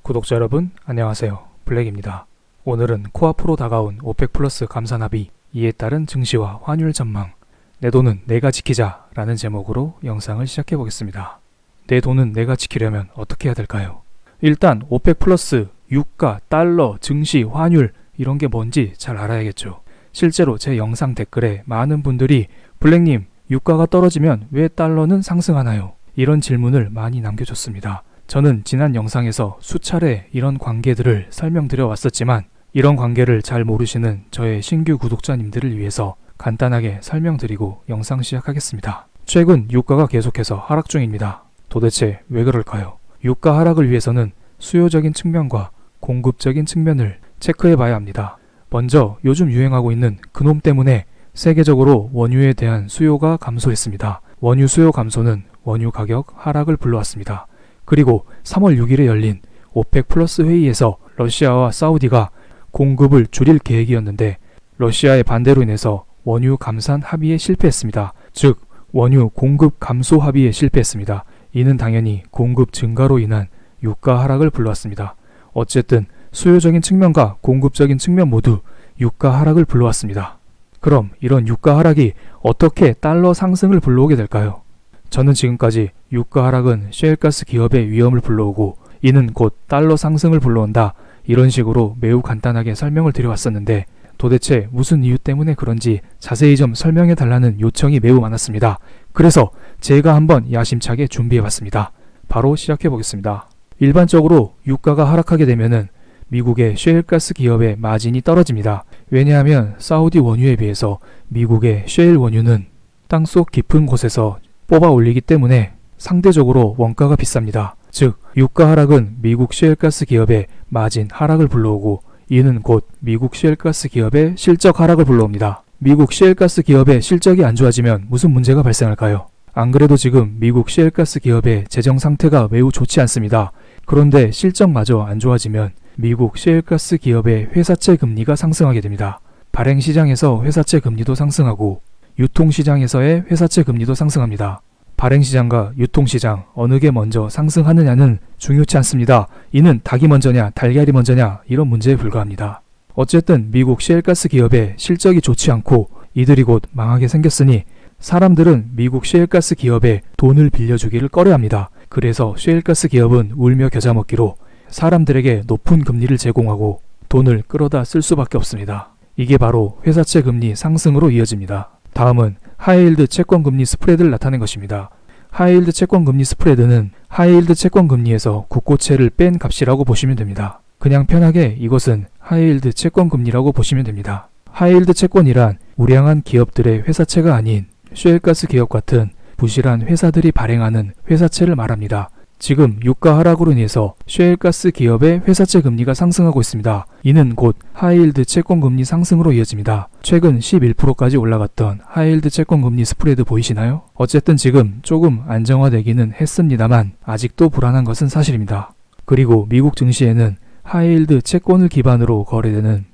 구독자 여러분 안녕하세요. 블랙입니다. 오늘은 코앞으로 다가온 오펙 플러스 감산 합의, 이에 따른 증시와 환율 전망, 내 돈은 내가 지키자 라는 제목으로 영상을 시작해 보겠습니다. 내 돈은 내가 지키려면 어떻게 해야 될까요? 일단 오펙 플러스, 유가, 달러, 증시, 환율 이런 게 뭔지 잘 알아야겠죠. 실제로 제 영상 댓글에 많은 분들이 블랙님, 유가가 떨어지면 왜 달러는 상승하나요? 이런 질문을 많이 남겨줬습니다. 저는 지난 영상에서 수차례 이런 관계들을 설명드려 왔었지만 이런 관계를 잘 모르시는 저의 신규 구독자님들을 위해서 간단하게 설명드리고 영상 시작하겠습니다. 최근 유가가 계속해서 하락 중입니다. 도대체 왜 그럴까요? 유가 하락을 위해서는 수요적인 측면과 공급적인 측면을 체크해 봐야 합니다. 먼저 요즘 유행하고 있는 그놈 때문에 세계적으로 원유에 대한 수요가 감소했습니다. 원유 수요 감소는 원유 가격 하락을 불러왔습니다. 그리고 3월 6일에 열린 오펙 플러스 회의에서 러시아와 사우디가 공급을 줄일 계획이었는데 러시아의 반대로 인해서 원유 감산 합의에 실패했습니다. 즉 원유 공급 감소 합의에 실패했습니다. 이는 당연히 공급 증가로 인한 유가 하락을 불러왔습니다. 어쨌든 수요적인 측면과 공급적인 측면 모두 유가 하락을 불러왔습니다. 그럼 이런 유가 하락이 어떻게 달러 상승을 불러오게 될까요? 저는 지금까지 유가 하락은 셰일가스 기업의 위험을 불러오고 이는 곧 달러 상승을 불러온다, 이런 식으로 매우 간단하게 설명을 드려왔었는데 도대체 무슨 이유 때문에 그런지 자세히 좀 설명해 달라는 요청이 매우 많았습니다. 그래서 제가 한번 야심차게 준비해봤습니다. 바로 시작해 보겠습니다. 일반적으로 유가가 하락하게 되면은 미국의 셰일가스 기업의 마진이 떨어집니다. 왜냐하면 사우디 원유에 비해서 미국의 셰일 원유는 땅속 깊은 곳에서 뽑아 올리기 때문에 상대적으로 원가가 비쌉니다. 즉 유가 하락은 미국 셰일가스 기업의 마진 하락을 불러오고 이는 곧 미국 셰일가스 기업의 실적 하락을 불러옵니다. 미국 셰일가스 기업의 실적이 안 좋아지면 무슨 문제가 발생할까요? 안 그래도 지금 미국 셰일가스 기업의 재정 상태가 매우 좋지 않습니다. 그런데 실적마저 안 좋아지면 미국 셰일가스 기업의 회사채 금리가 상승하게 됩니다. 발행시장에서 회사채 금리도 상승하고 유통시장에서의 회사채 금리도 상승합니다. 발행시장과 유통시장 어느 게 먼저 상승하느냐는 중요치 않습니다. 이는 닭이 먼저냐 달걀이 먼저냐 이런 문제에 불과합니다. 어쨌든 미국 셰일가스 기업의 실적이 좋지 않고 이들이 곧 망하게 생겼으니 사람들은 미국 셰일가스 기업에 돈을 빌려주기를 꺼려합니다. 그래서 셰일가스 기업은 울며 겨자 먹기로 사람들에게 높은 금리를 제공하고 돈을 끌어다 쓸 수밖에 없습니다. 이게 바로 회사채 금리 상승으로 이어집니다. 다음은 하이힐드 채권 금리 스프레드를 나타낸 것입니다. 하이힐드 채권 금리 스프레드는 하이힐드 채권 금리에서 국고채를 뺀 값이라고 보시면 됩니다. 그냥 편하게 이것은 하이힐드 채권 금리라고 보시면 됩니다. 하이힐드 채권이란 우량한 기업들의 회사채가 아닌 셰일가스 기업 같은 부실한 회사들이 발행하는 회사채를 말합니다. 지금 유가 하락으로 인해서 셰일가스 기업의 회사채 금리가 상승하고 있습니다. 이는 곧 하이힐드 채권 금리 상승으로 이어집니다. 최근 11%까지 올라갔던 하이힐드 채권 금리 스프레드 보이시나요? 어쨌든 지금 조금 안정화되기는 했습니다만 아직도 불안한 것은 사실입니다. 그리고 미국 증시에는 하이힐드 채권을 기반으로 거래되는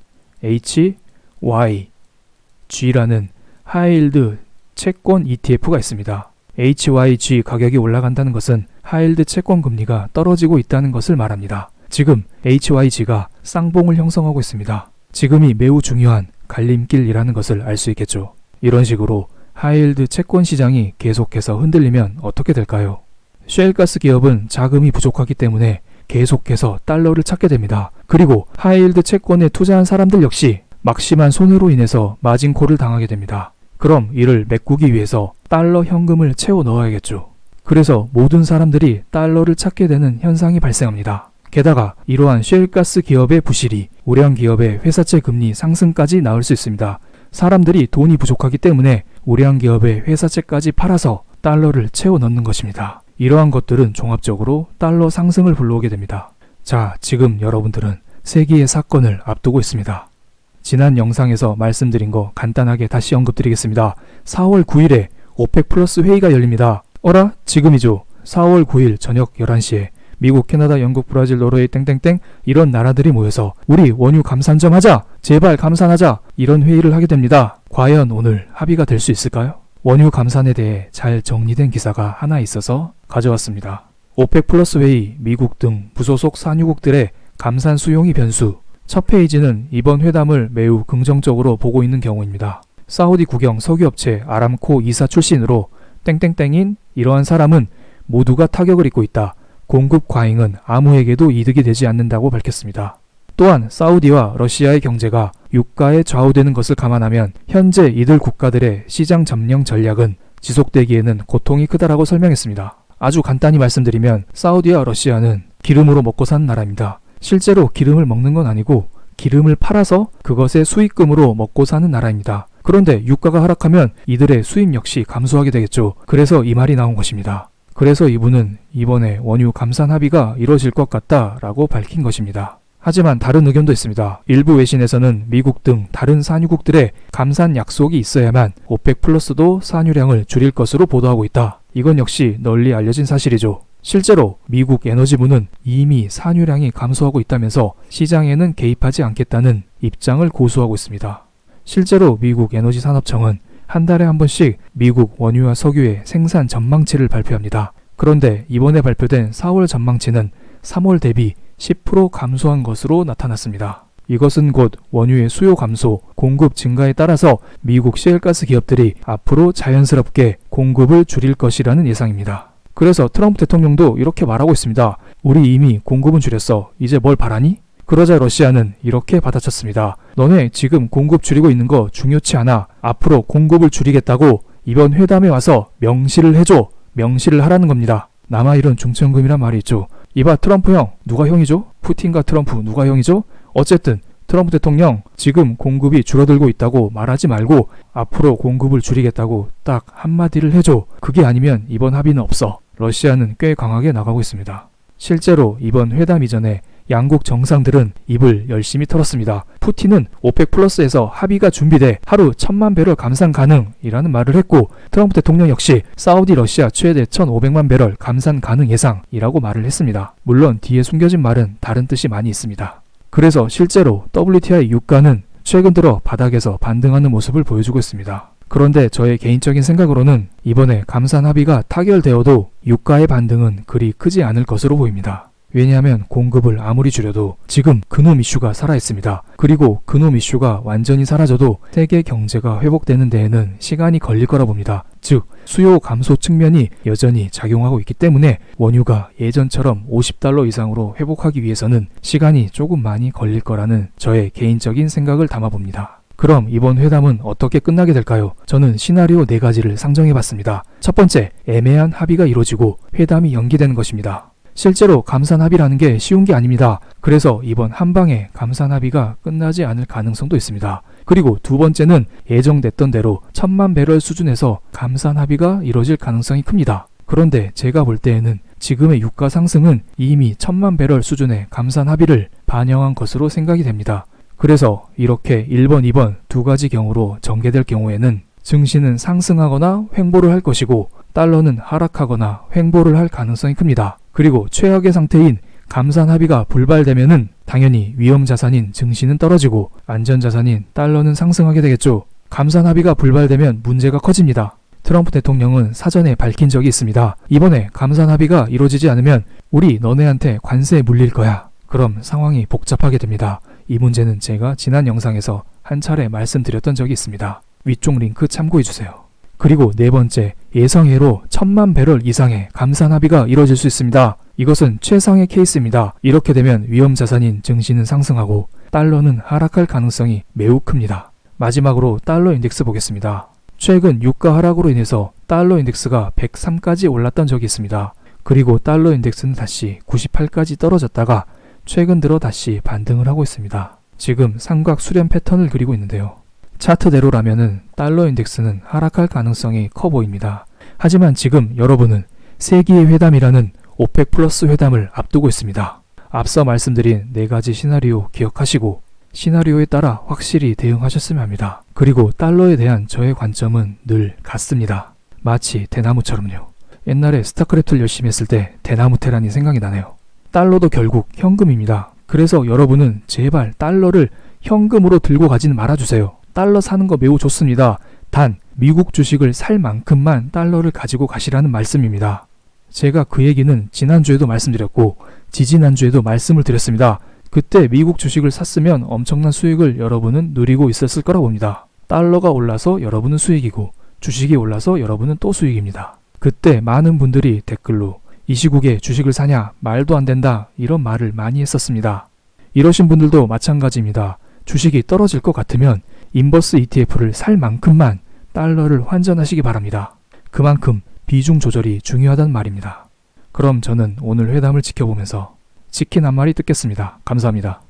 HYG라는 하이힐드 채권 ETF가 있습니다. HYG 가격이 올라간다는 것은 하이힐드 채권 금리가 떨어지고 있다는 것을 말합니다. 지금 HYG가 쌍봉을 형성하고 있습니다. 지금이 매우 중요한 갈림길이라는 것을 알 수 있겠죠. 이런 식으로 하이힐드 채권 시장이 계속해서 흔들리면 어떻게 될까요? 셰일가스 기업은 자금이 부족하기 때문에 계속해서 달러를 찾게 됩니다. 그리고 하이힐드 채권에 투자한 사람들 역시 막심한 손해로 인해서 마진콜을 당하게 됩니다. 그럼 이를 메꾸기 위해서 달러 현금을 채워 넣어야겠죠. 그래서 모든 사람들이 달러를 찾게 되는 현상이 발생합니다. 게다가 이러한 셰일가스 기업의 부실이 우량 기업의 회사채 금리 상승까지 나올 수 있습니다. 사람들이 돈이 부족하기 때문에 우량 기업의 회사채까지 팔아서 달러를 채워 넣는 것입니다. 이러한 것들은 종합적으로 달러 상승을 불러오게 됩니다. 자, 지금 여러분들은 세기의 사건을 앞두고 있습니다. 지난 영상에서 말씀드린 거 간단하게 다시 언급드리겠습니다. 4월 9일에 오펙 플러스 회의가 열립니다. 어라? 지금이죠. 4월 9일 저녁 11시에 미국, 캐나다, 영국, 브라질, 노르웨이 땡땡땡 이런 나라들이 모여서 우리 원유 감산 좀 하자! 제발 감산하자! 이런 회의를 하게 됩니다. 과연 오늘 합의가 될 수 있을까요? 원유 감산에 대해 잘 정리된 기사가 하나 있어서 가져왔습니다. 오펙 플러스 회의, 미국 등 부소속 산유국들의 감산 수용이 변수. 첫 페이지는 이번 회담을 매우 긍정적으로 보고 있는 경우입니다. 사우디 국영 석유업체 아람코 이사 출신으로 땡땡땡인 이러한 사람은 모두가 타격을 입고 있다. 공급 과잉은 아무에게도 이득이 되지 않는다고 밝혔습니다. 또한 사우디와 러시아의 경제가 유가에 좌우되는 것을 감안하면 현재 이들 국가들의 시장 점령 전략은 지속되기에는 고통이 크다라고 설명했습니다. 아주 간단히 말씀드리면 사우디와 러시아는 기름으로 먹고 사는 나라입니다. 실제로 기름을 먹는 건 아니고 기름을 팔아서 그것의 수익금으로 먹고 사는 나라입니다. 그런데 유가가 하락하면 이들의 수입 역시 감소하게 되겠죠. 그래서 이 말이 나온 것입니다. 그래서 이분은 이번에 원유 감산 합의가 이루어질 것 같다라고 밝힌 것입니다. 하지만 다른 의견도 있습니다. 일부 외신에서는 미국 등 다른 산유국들의 감산 약속이 있어야만 오펙 플러스도 산유량을 줄일 것으로 보도하고 있다. 이건 역시 널리 알려진 사실이죠. 실제로 미국 에너지부는 이미 산유량이 감소하고 있다면서 시장에는 개입하지 않겠다는 입장을 고수하고 있습니다. 실제로 미국 에너지산업청은 한 달에 한 번씩 미국 원유와 석유의 생산 전망치를 발표합니다. 그런데 이번에 발표된 4월 전망치는 3월 대비 10% 감소한 것으로 나타났습니다. 이것은 곧 원유의 수요 감소, 공급 증가에 따라서 미국 시엘가스 기업들이 앞으로 자연스럽게 공급을 줄일 것이라는 예상입니다. 그래서 트럼프 대통령도 이렇게 말하고 있습니다. 우리 이미 공급은 줄였어. 이제 뭘 바라니? 그러자 러시아는 이렇게 받아쳤습니다. 너네 지금 공급 줄이고 있는 거 중요치 않아. 앞으로 공급을 줄이겠다고 이번 회담에 와서 명시를 해줘. 명시를 하라는 겁니다. 남아이런 중천금이란 말이 있죠. 이봐 트럼프 형, 누가 형이죠? 푸틴과 트럼프 누가 형이죠? 어쨌든 트럼프 대통령 지금 공급이 줄어들고 있다고 말하지 말고 앞으로 공급을 줄이겠다고 딱 한마디를 해줘. 그게 아니면 이번 합의는 없어. 러시아는 꽤 강하게 나가고 있습니다. 실제로 이번 회담 이전에 양국 정상들은 입을 열심히 털었습니다. 푸틴은 오펙 플러스에서 합의가 준비돼 하루 1000만 배럴 감산 가능이라는 말을 했고 트럼프 대통령 역시 사우디 러시아 최대 1500만 배럴 감산 가능 예상이라고 말을 했습니다. 물론 뒤에 숨겨진 말은 다른 뜻이 많이 있습니다. 그래서 실제로 WTI 유가는 최근 들어 바닥에서 반등하는 모습을 보여주고 있습니다. 그런데 저의 개인적인 생각으로는 이번에 감산 합의가 타결되어도 유가의 반등은 그리 크지 않을 것으로 보입니다. 왜냐하면 공급을 아무리 줄여도 지금 그놈 이슈가 살아있습니다. 그리고 그놈 이슈가 완전히 사라져도 세계 경제가 회복되는 데에는 시간이 걸릴 거라 봅니다. 즉 수요 감소 측면이 여전히 작용하고 있기 때문에 원유가 예전처럼 $50 이상으로 회복하기 위해서는 시간이 조금 많이 걸릴 거라는 저의 개인적인 생각을 담아봅니다. 그럼 이번 회담은 어떻게 끝나게 될까요? 저는 시나리오 4가지를 상정해봤습니다. 첫 번째, 애매한 합의가 이루어지고 회담이 연기되는 것입니다. 실제로 감산 합의라는 게 쉬운 게 아닙니다. 그래서 이번 한방에 감산 합의가 끝나지 않을 가능성도 있습니다. 그리고 두 번째는 예정됐던 대로 1000만 배럴 수준에서 감산 합의가 이루어질 가능성이 큽니다. 그런데 제가 볼 때에는 지금의 유가 상승은 이미 1000만 배럴 수준의 감산 합의를 반영한 것으로 생각이 됩니다. 그래서 이렇게 1번, 2번 두 가지 경우로 전개될 경우에는 증시는 상승하거나 횡보를 할 것이고 달러는 하락하거나 횡보를 할 가능성이 큽니다. 그리고 최악의 상태인 감산 합의가 불발되면은 당연히 위험 자산인 증시는 떨어지고 안전 자산인 달러는 상승하게 되겠죠. 감산 합의가 불발되면 문제가 커집니다. 트럼프 대통령은 사전에 밝힌 적이 있습니다. 이번에 감산 합의가 이루어지지 않으면 우리 너네한테 관세 물릴 거야. 그럼 상황이 복잡하게 됩니다. 이 문제는 제가 지난 영상에서 한 차례 말씀드렸던 적이 있습니다. 위쪽 링크 참고해주세요. 그리고 네 번째, 예상외로 1000만 배럴 이상의 감산 합의가 이루어질 수 있습니다. 이것은 최상의 케이스입니다. 이렇게 되면 위험 자산인 증시는 상승하고 달러는 하락할 가능성이 매우 큽니다. 마지막으로 달러 인덱스 보겠습니다. 최근 유가 하락으로 인해서 달러 인덱스가 103까지 올랐던 적이 있습니다. 그리고 달러 인덱스는 다시 98까지 떨어졌다가 최근 들어 다시 반등을 하고 있습니다. 지금 삼각 수렴 패턴을 그리고 있는데요. 차트대로라면은 달러 인덱스는 하락할 가능성이 커 보입니다. 하지만 지금 여러분은 세기의 회담이라는 오펙 플러스 회담을 앞두고 있습니다. 앞서 말씀드린 4가지 시나리오 기억하시고 시나리오에 따라 확실히 대응하셨으면 합니다. 그리고 달러에 대한 저의 관점은 늘 같습니다. 마치 대나무처럼요. 옛날에 스타크래프트를 열심히 했을 때 대나무 테란이 생각이 나네요. 달러도 결국 현금입니다. 그래서 여러분은 제발 달러를 현금으로 들고 가지는 말아주세요. 달러 사는 거 매우 좋습니다. 단 미국 주식을 살 만큼만 달러를 가지고 가시라는 말씀입니다. 제가 그 얘기는 지난주에도 말씀드렸고 지지난주에도 말씀을 드렸습니다. 그때 미국 주식을 샀으면 엄청난 수익을 여러분은 누리고 있었을 거라고 봅니다. 달러가 올라서 여러분은 수익이고 주식이 올라서 여러분은 또 수익입니다. 그때 많은 분들이 댓글로 이 시국에 주식을 사냐, 말도 안 된다, 이런 말을 많이 했었습니다. 이러신 분들도 마찬가지입니다. 주식이 떨어질 것 같으면 인버스 ETF를 살 만큼만 달러를 환전하시기 바랍니다. 그만큼 비중 조절이 중요하단 말입니다. 그럼 저는 오늘 회담을 지켜보면서 치킨 한 마리 뜯겠습니다. 감사합니다.